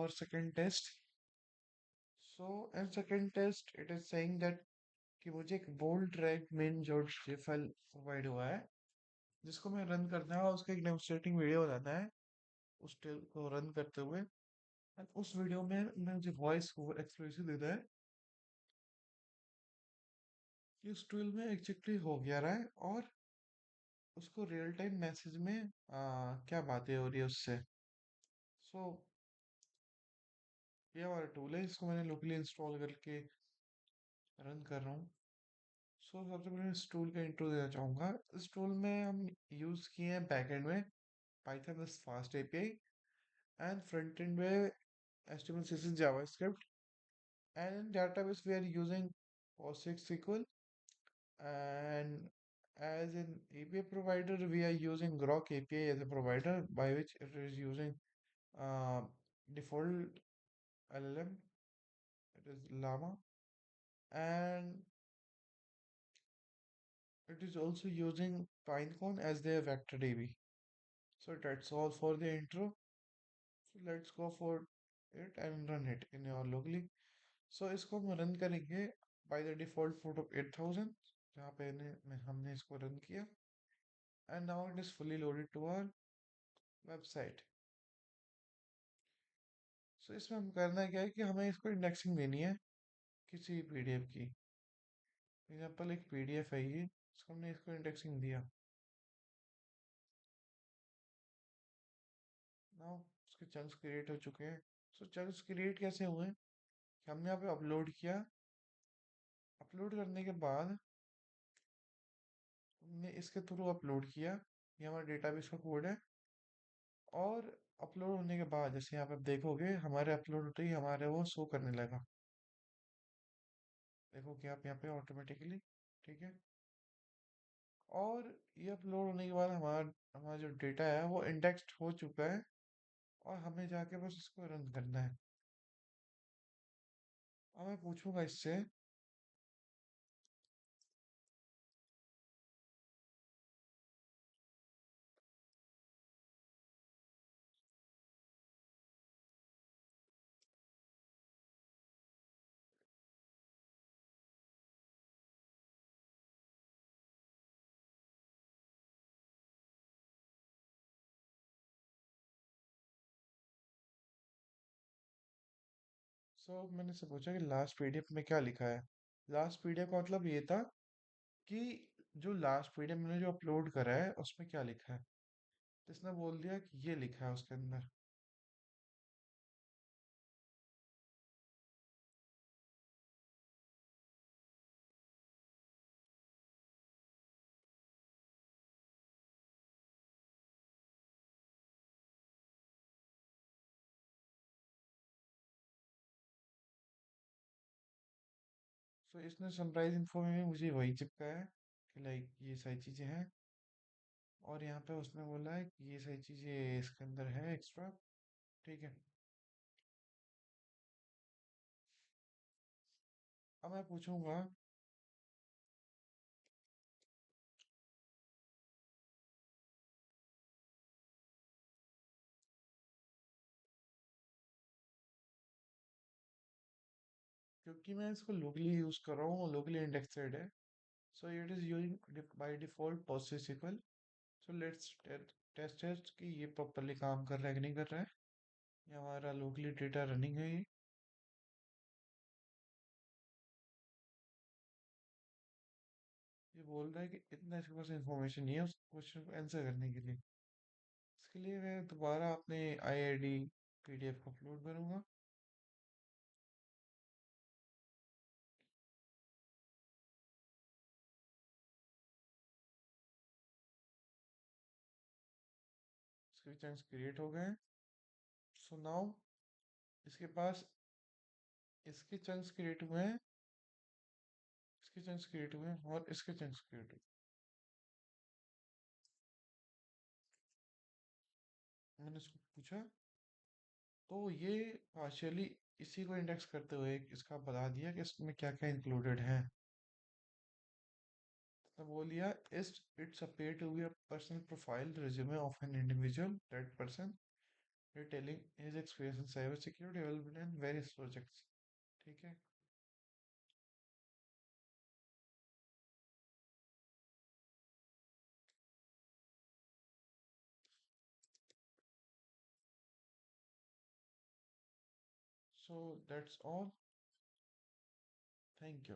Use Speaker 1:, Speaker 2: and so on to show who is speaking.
Speaker 1: our second test. So in second test, it is saying that कि मुझे एक bold drag main जो file provide हुआ है जिसको मैं रन करना है और उसका एक डेमोन्स्ट्रेटिंग वीडियो बनाना है उस टेल को रन करते हुए एंड उस वीडियो में मुझे वॉइस ओवर एक्सप्रेशन देना है कि उस टूल में एग्जैक्टली हो गया रहा है और उसको रियल टाइम मैसेज में क्या बातें हो रही है उससे। सो ये हमारा टूल है, इसको मैंने लोकली इंस्टॉल करके रन कर रहा हूँ। सबसे पहले इस टूल का इंट्रो देना चाहूँगा। इस टूल में हम यूज़ किए हैं बैकएंड में पाइथन बस fast API and front end में HTML CSS JavaScript and in database we are using PostgreSQL and as an API provider we are using Grok API as a provider by which it is using uh, default LLM, it is Llama, and it is also using Pinecone as their vector DB. So that's all for the intro. So let's go for it and run it in your locally. So इसको हम run करेंगे by the default port of 8000 जहाँ पे हमने इसको run किया and now it is fully loaded to our website. So इसमें हम करना क्या है कि हमें इसको इंडेक्सिंग देनी है किसी पीडीएफ की। एग्जाम्पल एक पीडीएफ है ये, इसको हमने इसको इंडेक्सिंग दिया। नाउ उसके चंक्स क्रिएट हो चुके हैं। सो चंक्स क्रिएट कैसे हुए कि हमने यहाँ पे अपलोड किया। अपलोड करने के बाद हमने इसके थ्रू अपलोड किया, ये हमारा डेटाबेस का कोड है। और अपलोड होने के बाद जैसे यहाँ पे आप देखोगे हमारे अपलोड होते ही हमारे वो शो करने लगा। देखोगे आप यहाँ पे ऑटोमेटिकली, ठीक है। और ये अपलोड होने के बाद हमारा हमारा जो डेटा है वो इंडेक्स्ड हो चुका है और हमें जाके बस इसको रन करना है। अब मैं पूछूंगा इससे मैंने से पूछा कि लास्ट पीडीएफ में क्या लिखा है। लास्ट पीडीएफ का मतलब ये था कि जो लास्ट पीडीएफ मैंने जो अपलोड करा है उसमें क्या लिखा है। तो इसने बोल दिया कि ये लिखा है उसके अंदर। इसने समराइज इन्फो में मुझे वही चिपका है कि लाइक ये सारी चीजें हैं और यहाँ पे उसने बोला है कि ये सारी चीजें इसके अंदर है एक्स्ट्रा, ठीक है। अब मैं पूछूंगा क्योंकि मैं इसको लोकली यूज कर रहा हूँ, लोकली इंडेक्सेड है। So it is using by default PostgreSQL। So let's test test कि ये प्रॉपरली काम कर रहा है कि नहीं कर रहा है। ये हमारा लोकली डेटा रनिंग है ये। ये बोल रहा है कि इतना इसके पास इंफॉर्मेशन नहीं है उस क्वेश्चन को आंसर करने के लिए। इसके लिए मैं दोबारा अपने IID PDF को अपलोड करूँगा। इसके चंक्स क्रिएट हो गए हैं। सो नाउ इसके पास इसके चंक्स क्रिएट हुए हैं, इसके चंक्स क्रिएट हुए हैं और इसके चंक्स क्रिएट हुए हैं। मैंने इसको पूछा तो ये पार्शियली इसी को इंडेक्स करते हुए इसका बता दिया कि इसमें क्या क्या इंक्लूडेड है। तो बोल दिया it's appear to be a personal profile resume of an individual that person retailing his experience in cybersecurity development and various projects. ठीक है? So that's all. Thank you.